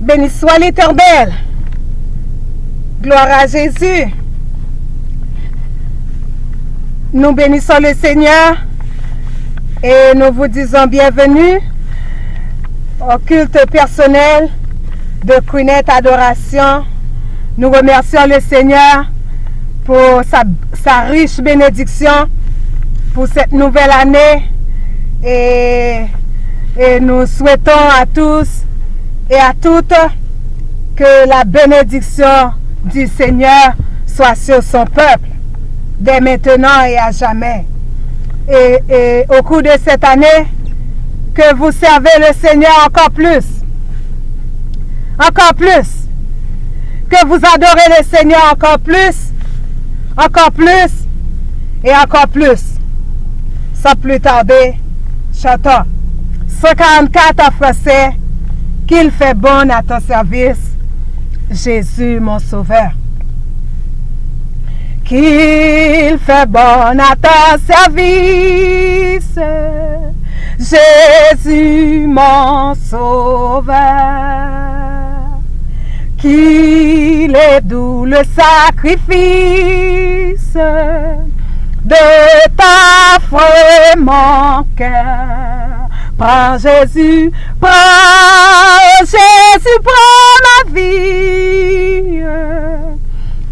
Béni soit l'Éternel. Gloire à Jésus. Nous bénissons le Seigneur et nous vous disons bienvenue au culte personnel de Queenette Adoration. Nous remercions le Seigneur pour sa riche bénédiction pour cette nouvelle année et nous souhaitons à tous et à toutes que la bénédiction du Seigneur soit sur son peuple dès maintenant et à jamais. Et au cours de cette année, que vous servez le Seigneur encore plus, que vous adorez le Seigneur encore plus et encore plus. Sans plus tarder, chantons 144 en français. Qu'il fait bon à ton service, Jésus mon sauveur. Qu'il fait bon à ton service, Jésus mon sauveur. Qu'il est doux le sacrifice de ta foi mon cœur. Prends Jésus, prends ma vie.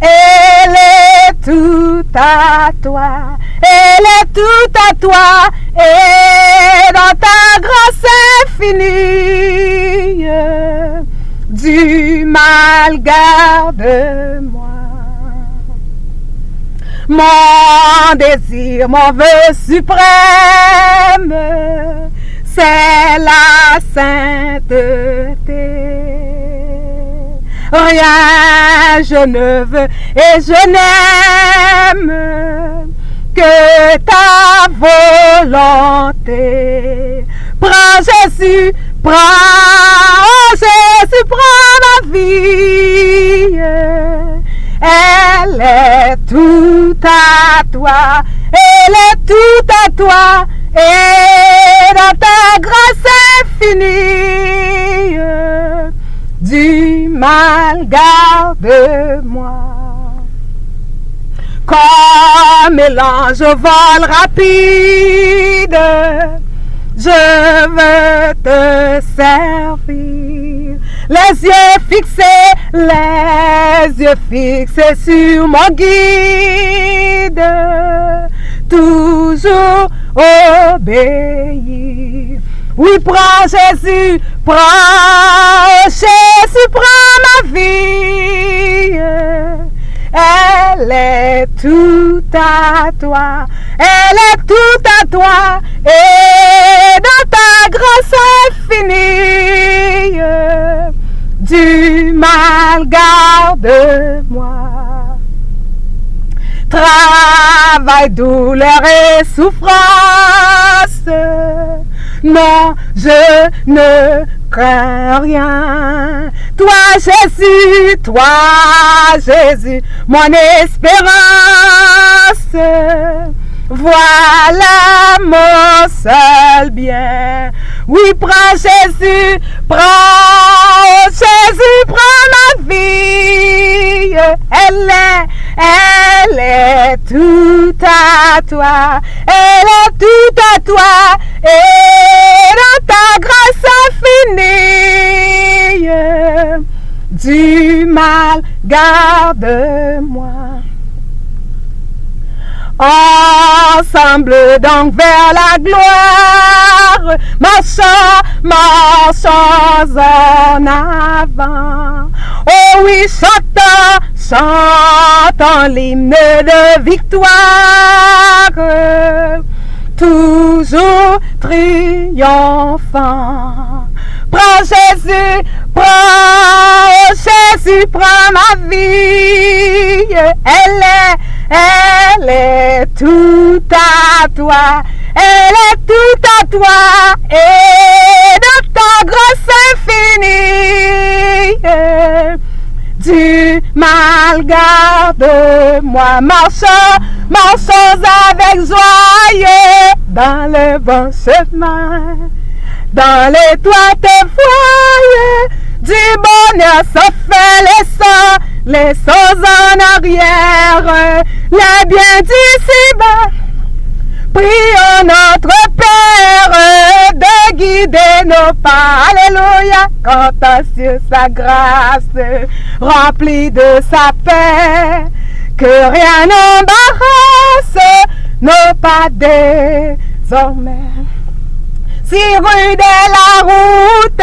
Elle est tout à toi, elle est tout à toi, et dans ta grâce infinie, du mal garde-moi. Mon désir, mon vœu suprême, c'est la sainteté. Rien je ne veux et je n'aime que ta volonté. Prends Jésus, prends ma vie. Elle est tout à toi, elle est tout à toi, et dans ta grâce infinie, du mal garde-moi. Comme l'ange au vol rapide, je veux te servir. Les yeux fixés sur mon guide, toujours obéir. Oui, prends Jésus, prends ma vie. Elle est tout à toi, elle est tout à toi, et dans ta grâce infinie, du mal garde-moi. Travail, douleur et souffrance, non, je ne crains rien. Toi Jésus, mon espérance, voilà mon seul bien. Oui, prends Jésus, prends ma vie. Elle est tout à toi, elle est tout à toi, et dans ta grâce infinie, du mal garde-moi. Ensemble donc vers la gloire, marchons en avant. Oh oui, chantons l'hymne de victoire, toujours triomphant. Prends Jésus, prends ma vie. Elle est tout à toi, elle est tout à toi, et de ta grâce infinie, du mal garde-moi. Marchons avec joie dans le bon chemin, dans les toits tes foyers, Du bonheur sans fin, laissons en arrière les biens d'ici-bas. Prions notre Père de guider nos pas. Alléluia. Comptant sur sa grâce, rempli de sa paix, que rien n'embarrasse nos pas désormais. Si rude est la route,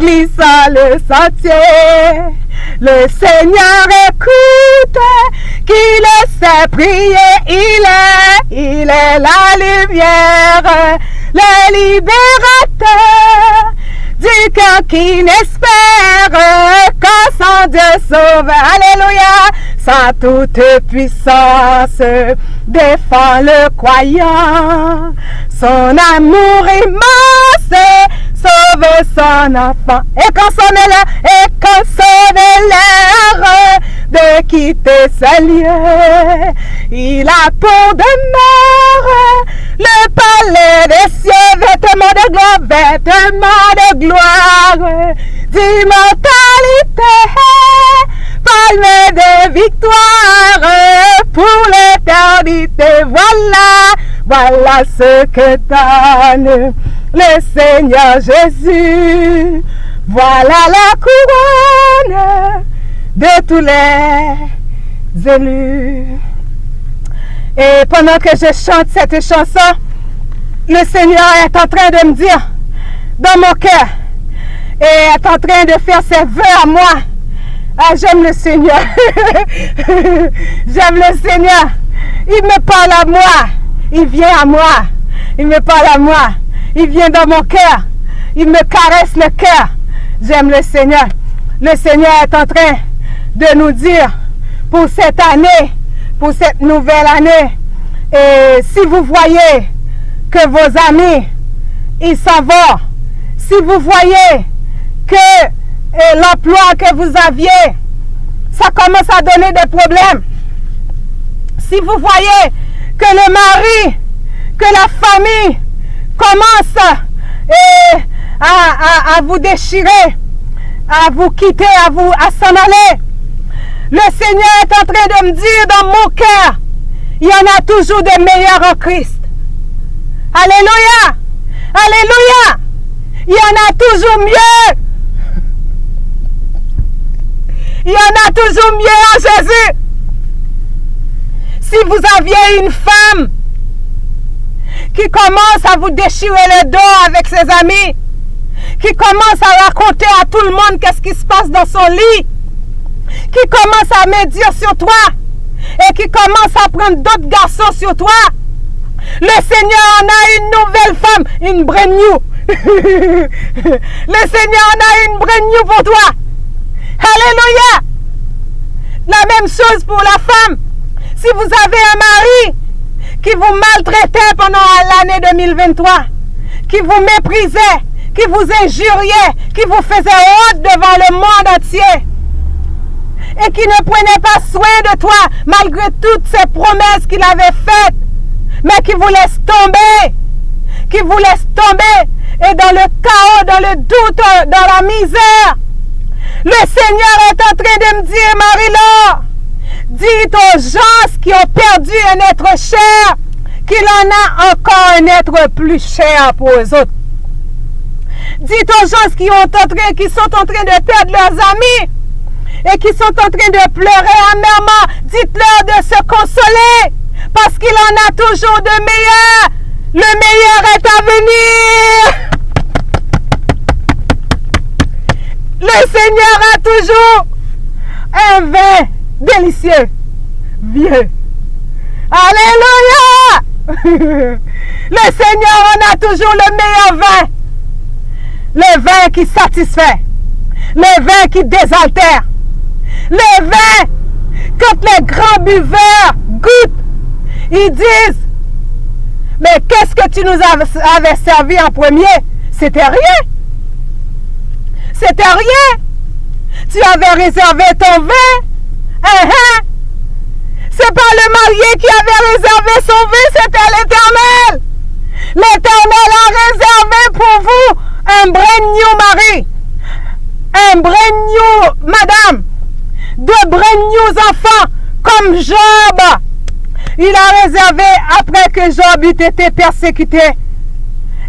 glissant le sentier, le Seigneur écoute, qu'il sait prier, il est la lumière, le libérateur du cœur qui n'espère qu'en son Dieu sauve. Alléluia, sa toute puissance défend le croyant, son amour immense sauve son enfant. Et quand sonne l'heure de quitter ce lieu, il a pour demeure le palais des cieux, vêtements de gloire, d'immortalité, palme de victoire pour l'éternité. Voilà ce que donne le Seigneur Jésus. Voilà la couronne de tous les élus. Et pendant que je chante cette chanson, le Seigneur est en train de me dire dans mon cœur, et est en train de faire ses vœux à moi. Ah, j'aime le Seigneur. J'aime le Seigneur. Il me parle à moi. Il vient à moi. Il me parle à moi. Il vient dans mon cœur. Il me caresse le cœur. J'aime le Seigneur. Le Seigneur est en train de nous dire pour cette année, pour cette nouvelle année, et si vous voyez que vos amis, ils s'en vont, si vous voyez que l'emploi que vous aviez, ça commence à donner des problèmes, si vous voyez que le mari, que la famille commence à vous déchirer, à vous quitter, à s'en aller, le Seigneur est en train de me dire dans mon cœur, il y en a toujours de meilleurs en Christ. Alléluia! Alléluia! Il y en a toujours mieux. Il y en a toujours mieux en Jésus. Si vous aviez une femme qui commence à vous déchirer le dos avec ses amis, qui commence à raconter à tout le monde qu'est-ce qui se passe dans son lit, qui commence à médire sur toi et qui commence à prendre d'autres garçons sur toi, le Seigneur en a une nouvelle femme, une brand new. Le Seigneur en a une brand new pour toi. Alléluia. La même chose pour la femme. Si vous avez un mari qui vous maltraitait pendant l'année 2023, qui vous méprisait, qui vous injuriait, qui vous faisait honte devant le monde entier, et qui ne prenait pas soin de toi malgré toutes ces promesses qu'il avait faites, mais qui vous laisse tomber, et dans le chaos, dans le doute, dans la misère, le Seigneur est en train de me dire, Marie-Laure, dites aux gens qui ont perdu un être cher qu'il en a encore un être plus cher pour eux autres. Dites aux gens qui sont en train de perdre leurs amis et qui sont en train de pleurer amèrement, dites-leur de se consoler parce qu'il en a toujours de meilleurs. Le meilleur est à venir. Le Seigneur a toujours un vin délicieux, vieux. Alléluia. Le Seigneur en a toujours le meilleur vin. Le vin qui satisfait. Le vin qui désaltère. Le vin, quand les grands buveurs goûtent, ils disent, mais qu'est-ce que tu nous avais servi en premier? C'était rien. C'était rien. Tu avais réservé ton vin. C'est pas le marié qui avait réservé son vin, c'était l'Éternel. L'Éternel a réservé pour vous un brand new mari. Un brand que Job eût été persécuté.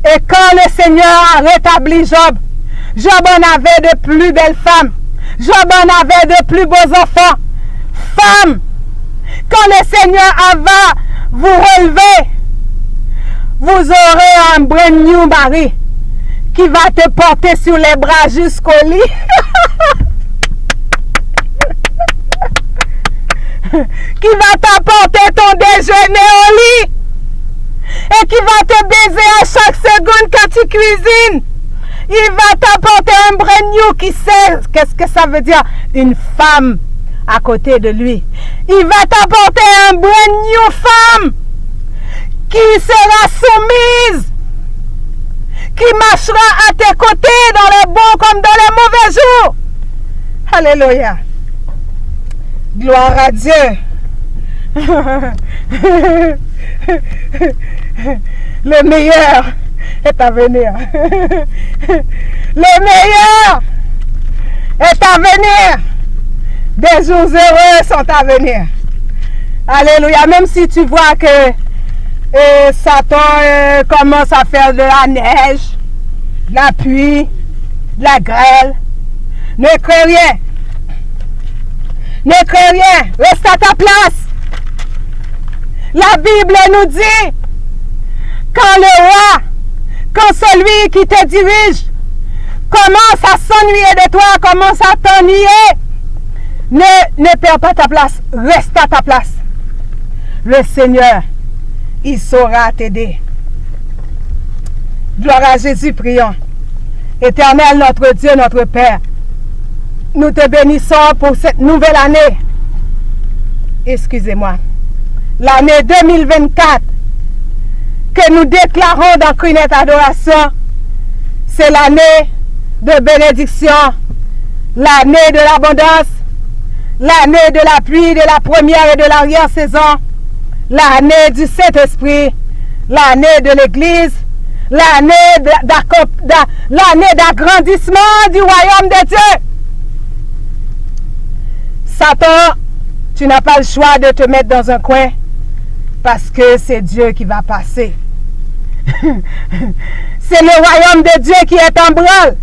Et quand le Seigneur a rétabli Job, Job en avait de plus belles femmes. Job en avait de plus beaux enfants. Femmes, quand le Seigneur va vous relever, vous aurez un brand new mari qui va te porter sur les bras jusqu'au lit. Qui va t'apporter ton déjeuner au lit. Et qui va te baiser à chaque seconde quand tu cuisines. Il va t'apporter un brand new qui sait qu'est-ce que ça veut dire. Une femme à côté de lui. Il va t'apporter un brand new femme qui sera soumise, qui marchera à tes côtés dans les bons comme dans les mauvais jours. Alléluia. Gloire à Dieu. Le meilleur est à venir. Le meilleur est à venir. Des jours heureux sont à venir. Alléluia. Même si tu vois que Satan commence à faire de la neige, de la pluie, de la grêle, ne crains rien. Ne crains rien. Reste à ta place. La Bible nous dit, quand le roi, quand celui qui te dirige commence à s'ennuyer de toi, commence à t'ennuyer, ne perds pas ta place, reste à ta place. Le Seigneur, il saura t'aider. Gloire à Jésus, prions. Éternel, notre Dieu, notre Père, nous te bénissons pour cette nouvelle année. Excusez-moi. L'année 2024 que nous déclarons dans Crunet Adoration, c'est l'année de bénédiction, l'année de l'abondance, l'année de la pluie, de la première et de l'arrière-saison, l'année du Saint-Esprit, l'année de l'Église, l'année d'agrandissement du royaume de Dieu. Satan, tu n'as pas le choix de te mettre dans un coin parce que c'est Dieu qui va passer. C'est le royaume de Dieu qui est en branle.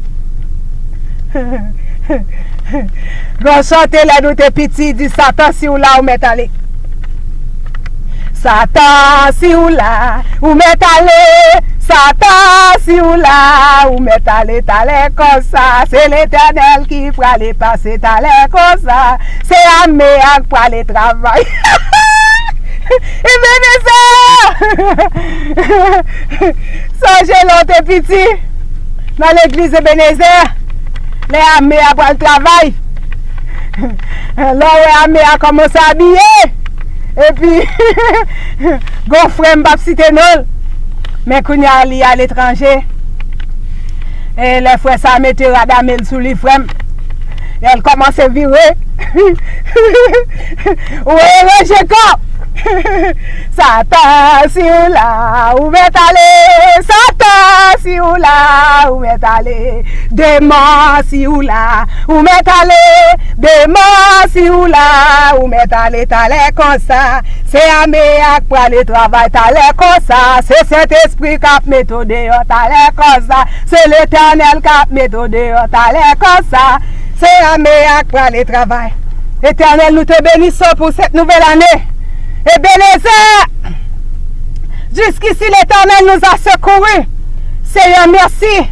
Quand chanter la doute pitié, dit Satan, si ou là ou m'est allé. Satan, si ou là ou m'est allé. Satan, si ou là ou m'est allé, t'allais comme ça. C'est l'Éternel qui fera les passer, t'allais comme ça. C'est Améak pour aller travailler. Ebenezer! Songez l'autre petit dans l'église Ebenezer. Les Améak pour le travail. Là où Améak commence à habiller. Et puis, gonfrem m'a cité non. Mais quand il est à l'étranger, et les frères ça mettait radamel sous les frères. Et elle commence à virer. Oui, Jacob. Satan, si ou là, où m'est allé? Satan, si ou là, où m'est allé? Démon, si ou là, où m'est allé? Démon, si ou là, où m'est allé? T'allais comme ça. C'est Améak pour aller travailler, t'allais comme ça. C'est cet esprit qui a mis au dehors, t'allais comme ça. C'est l'Éternel qui a mis au dehors, t'allais comme ça. C'est Améak pour aller travailler. Éternel, nous te bénissons pour cette nouvelle année. Ebenezer, jusqu'ici l'Éternel nous a secourus. Seigneur, merci.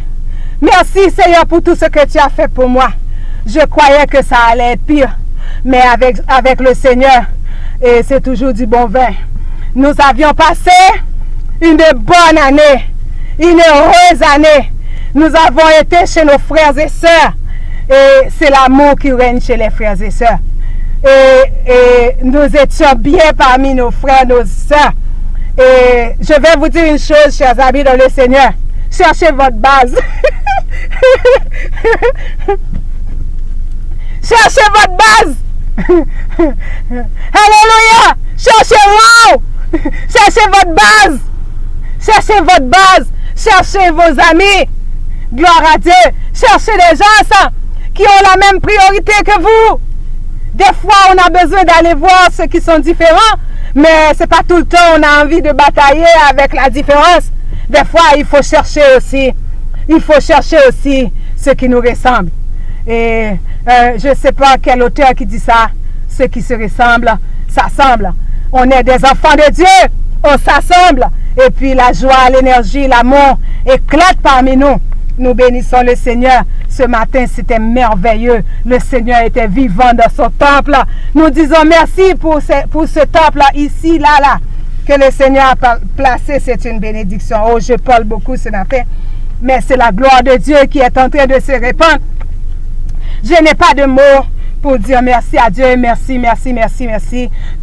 Merci Seigneur pour tout ce que tu as fait pour moi. Je croyais que ça allait être pire. Mais avec le Seigneur, et c'est toujours du bon vin. Nous avions passé une bonne année, une heureuse année. Nous avons été chez nos frères et sœurs. Et c'est l'amour qui règne chez les frères et sœurs. Et nous étions bien parmi nos frères, nos sœurs. Et je vais vous dire une chose, chers amis dans le Seigneur. Cherchez votre base. Cherchez votre base. Alléluia. Cherchez wow. Cherchez votre base. Cherchez votre base. Cherchez vos amis. Gloire à Dieu. Cherchez des gens qui ont la même priorité que vous. Des fois, on a besoin d'aller voir ceux qui sont différents, Mais c'est pas tout le temps on a envie de batailler avec la différence. Des fois, il faut chercher aussi. Il faut chercher aussi ce qui nous ressemble. Et je ne sais pas quel auteur qui dit ça. Ce qui se ressemble, s'assemble. On est des enfants de Dieu. On s'assemble. Et puis la joie, l'énergie, l'amour éclatent parmi nous. Nous bénissons le Seigneur. Ce matin, c'était merveilleux. Le Seigneur était vivant dans son temple. Nous disons merci pour ce temple ici, là. Que le Seigneur a placé, c'est une bénédiction. Oh, je parle beaucoup ce matin. Mais c'est la gloire de Dieu qui est en train de se répandre. Je n'ai pas de mots pour dire merci à Dieu. Merci.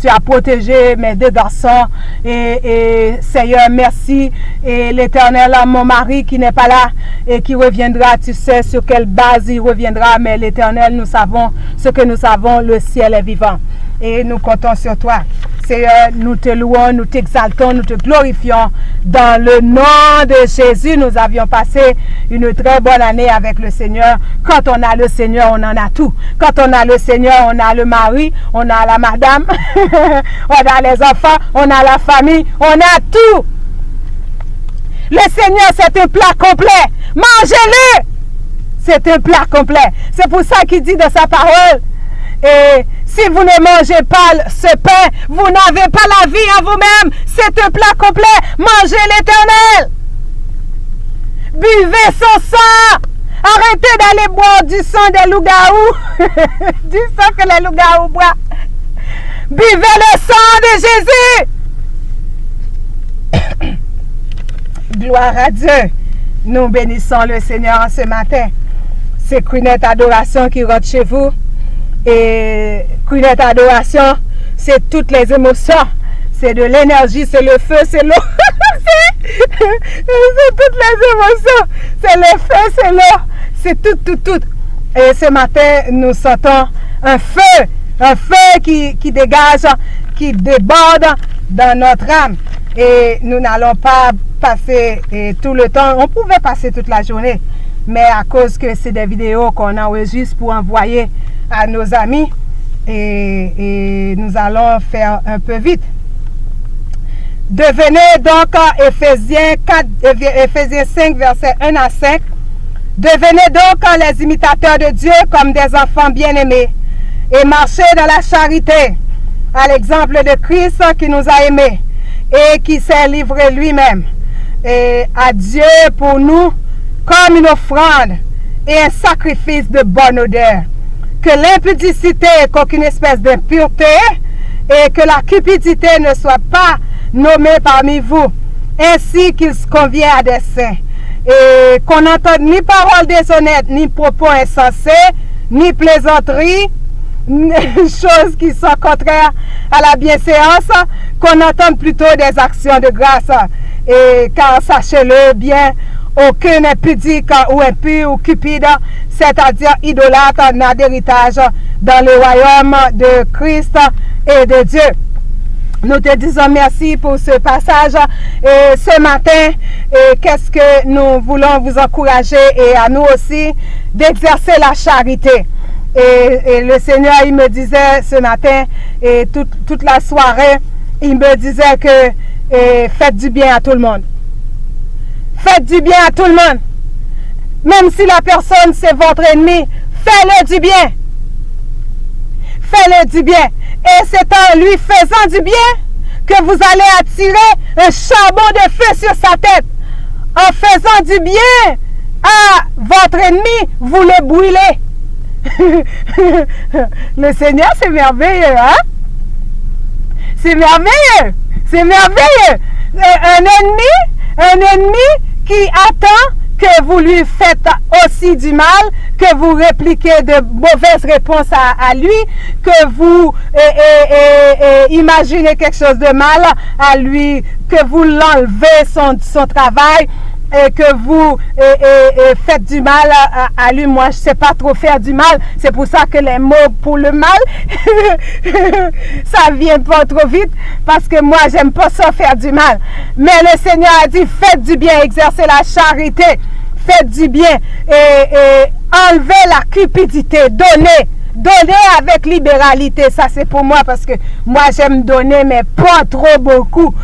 Tu as protégé mes deux garçons. Et Seigneur, merci. Et l'Éternel, mon mari qui n'est pas là et qui reviendra, tu sais sur quelle base il reviendra. Mais l'Éternel, nous savons ce que nous savons. Le ciel est vivant. Et nous comptons sur toi. Seigneur, nous te louons, nous t'exaltons, nous te glorifions. Dans le nom de Jésus, nous avions passé une très bonne année avec le Seigneur. Quand on a le Seigneur, on en a tout. Quand on a le Seigneur, on a le mari, on a la madame, on a les enfants, on a la famille, on a tout. Le Seigneur, c'est un plat complet. Mangez-le. C'est un plat complet. C'est pour ça qu'il dit dans sa parole. Et si vous ne mangez pas ce pain, vous n'avez pas la vie en vous-même. C'est un plat complet. Mangez l'Éternel. Buvez son sang. Arrêtez d'aller boire du sang des loups-garous. Du sang que les loups-garous boivent. Buvez le sang de Jésus. Gloire à Dieu. Nous bénissons le Seigneur en ce matin. C'est Queenette Adoration qui rentre chez vous. Et Queenette Adoration, c'est toutes les émotions. C'est de l'énergie, c'est le feu, c'est l'eau. c'est toutes les émotions. C'est le feu, c'est l'eau. C'est tout. Et ce matin, nous sentons un feu qui dégage, qui déborde dans notre âme. Et nous n'allons pas passer tout le temps. On pouvait passer toute la journée. Mais à cause que c'est des vidéos qu'on enregistre pour envoyer à nos amis, et nous allons faire un peu vite. Devenez donc Éphésiens 5, versets 1 à 5. Devenez donc les imitateurs de Dieu comme des enfants bien-aimés et marchez dans la charité, à l'exemple de Christ qui nous a aimés et qui s'est livré lui-même et à Dieu pour nous comme une offrande et un sacrifice de bonne odeur. Que l'impudicité, qu'aucune espèce d'impureté et que la cupidité ne soit pas nommée parmi vous, ainsi qu'il se convient à des saints. Et qu'on n'entende ni paroles déshonnêtes, ni propos insensés, ni plaisanteries, choses qui sont contraires à la bienséance, qu'on entende plutôt des actions de grâce. Et car sachez-le bien, aucun impudique ou impur ou cupide, c'est-à-dire idolâtre, n'a d'héritage dans le royaume de Christ et de Dieu. Nous te disons merci pour ce passage. Et ce matin, qu'est-ce que nous voulons vous encourager et à nous aussi d'exercer la charité. Et le Seigneur, il me disait ce matin et toute la soirée, il me disait que faites du bien à tout le monde. Faites du bien à tout le monde. Même si la personne c'est votre ennemi, faites-le du bien. Faites-le du bien. Et c'est en lui faisant du bien que vous allez attirer un charbon de feu sur sa tête. En faisant du bien à votre ennemi, vous le brûlez. Le Seigneur, c'est merveilleux, hein? C'est merveilleux. C'est merveilleux. Un ennemi qui attend que vous lui faites aussi du mal, que vous répliquez de mauvaises réponses à lui, que vous imaginez quelque chose de mal à lui, que vous l'enlevez son travail, et que vous faites du mal à lui. Moi, je ne sais pas trop faire du mal. C'est pour ça que les mots pour le mal, ça vient pas trop vite, parce que moi, j'aime pas ça faire du mal. Mais le Seigneur a dit, faites du bien, exercez la charité, faites du bien, et enlevez la cupidité, donnez donner avec libéralité. Ça, c'est pour moi parce que moi, j'aime donner, mais pas trop beaucoup.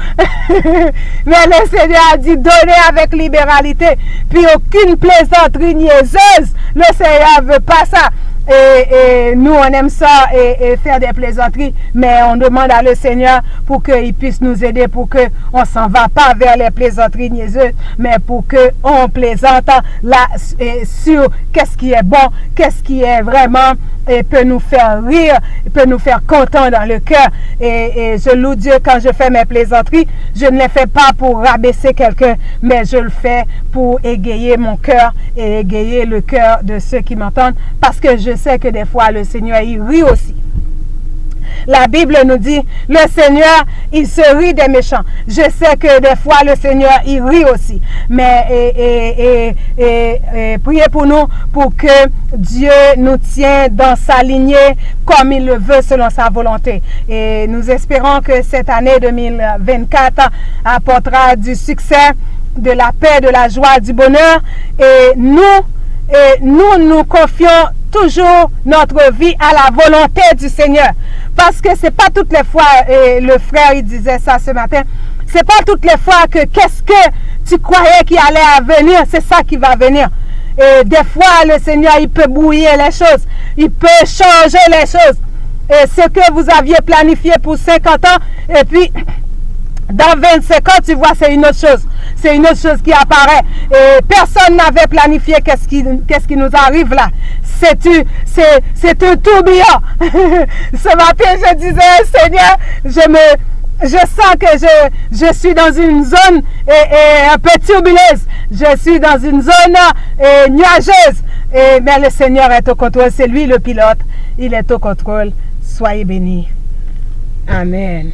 Mais le Seigneur a dit donner avec libéralité. Puis aucune plaisanterie niaiseuse. Le Seigneur veut pas ça. Et nous, on aime ça et faire des plaisanteries, mais on demande à le Seigneur pour qu'il puisse nous aider, pour qu'on ne s'en va pas vers les plaisanteries niaiseuses, mais pour qu'on plaisante là, sur qu'est-ce qui est bon, qu'est-ce qui est vraiment et peut nous faire rire, peut nous faire content dans le cœur. Et je loue Dieu quand je fais mes plaisanteries, je ne les fais pas pour rabaisser quelqu'un, mais je le fais pour égayer mon cœur et égayer le cœur de ceux qui m'entendent, parce que je sais que des fois le Seigneur il rit aussi. La Bible nous dit, le Seigneur, il se rit des méchants. Je sais que des fois, le Seigneur, il rit aussi. Mais priez pour nous, pour que Dieu nous tienne dans sa lignée comme il le veut selon sa volonté. Et nous espérons que cette année 2024 apportera du succès, de la paix, de la joie, du bonheur. Et nous confions toujours notre vie à la volonté du Seigneur. Parce que c'est pas toutes les fois, et le frère il disait ça ce matin, c'est pas toutes les fois que qu'est-ce que tu croyais qu'il allait venir, c'est ça qui va venir. Et des fois, le Seigneur, il peut brouiller les choses, il peut changer les choses. Et ce que vous aviez planifié pour 50 ans, et puis dans 25 ans, tu vois, c'est une autre chose. C'est une autre chose qui apparaît. Et personne n'avait planifié qu'est-ce qui nous arrive là. C'est un tourbillon. Ce matin, je disais, Seigneur, je sens que je suis dans une zone un peu turbuleuse. Je suis dans une zone nuageuse. Mais le Seigneur est au contrôle. C'est lui le pilote. Il est au contrôle. Soyez bénis. Amen.